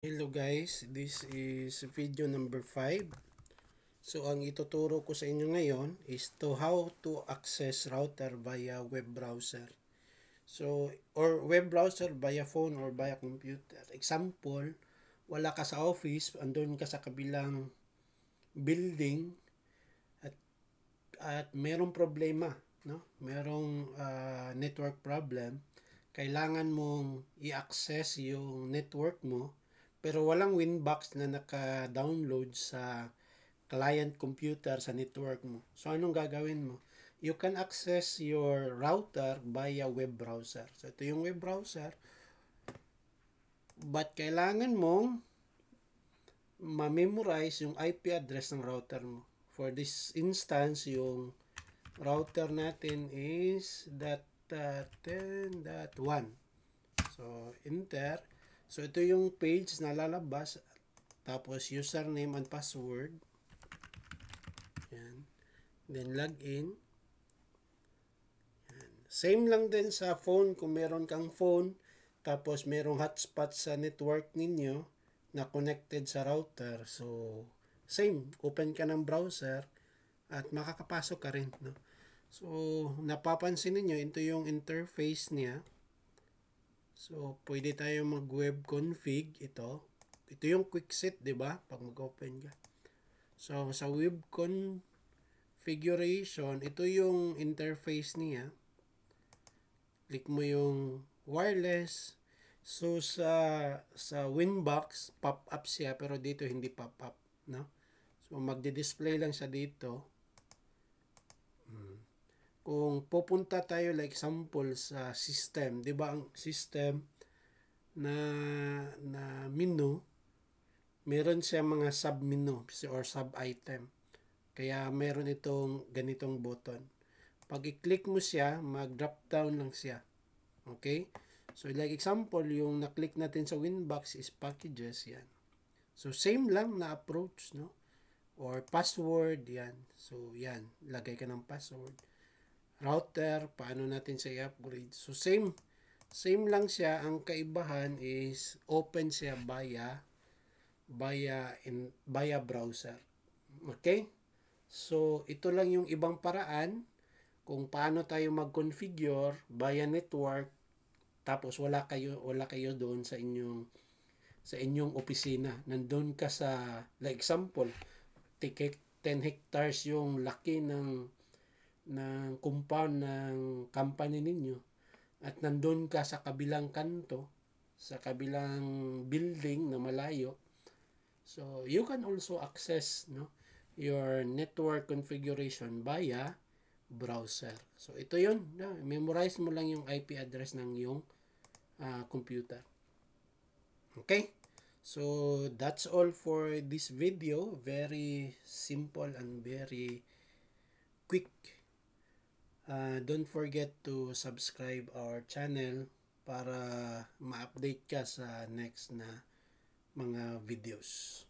Hello guys, this is video number 5. So ang ituturo ko sa inyo ngayon is how to access router via web browser. So or web browser via phone or via computer. Example, wala ka sa office, andun ka sa kabilang building at merong problema, no? Merong network problem. Kailangan mong i-access yung network mo pero walang Winbox na naka-download sa client computer sa network mo. So, anong gagawin mo? You can access your router via web browser. So, ito yung web browser. But kailangan mong ma-memorize yung IP address ng router mo. For this instance, yung router natin is .10.1. So, enter. So, ito yung page na lalabas. Tapos, username and password. Yan. Then, login. Yan. Same lang din sa phone. Kung meron kang phone, tapos merong hotspot sa network ninyo na connected sa router. So, same. Open ka ng browser at makakapasok ka rin. No? So, napapansin niyo ito yung interface niya. So, pwede tayo mag-web config ito. Ito yung quick set, di ba? Pag mag-open ka. So, sa web configuration, ito yung interface niya. Click mo yung wireless. So, sa Winbox, pop-up siya, pero dito hindi pop-up, no? So, magdi-display lang siya dito. Kung pupunta tayo like example sa system, 'di ba ang system na menu, meron siya mga sub-menu or sub-item. Kaya meron itong ganitong button. Pag i-click mo siya, mag-drop down lang siya. Okay? So like example, yung na-click natin sa Winbox is packages, yan. So same lang na approach, no? Or password, yan. So yan, lagay ka ng password. Router, paano natin siya i-upgrade. So same lang siya. Ang kaibahan is open siya via browser. Okay? So ito lang yung ibang paraan kung paano tayo mag-configure via network tapos wala kayo doon sa inyong opisina. Nandun ka sa like example, 10 hectares yung laki ng compound ng company ninyo at nandun ka sa kabilang kanto, sa kabilang building na malayo. So, you can also access your network configuration via browser. So, ito yun. Memorize mo lang yung IP address ng yung computer. Okay? So, that's all for this video. Very simple and very quick. Don't forget to subscribe our channel para ma-update ka sa next na mga videos.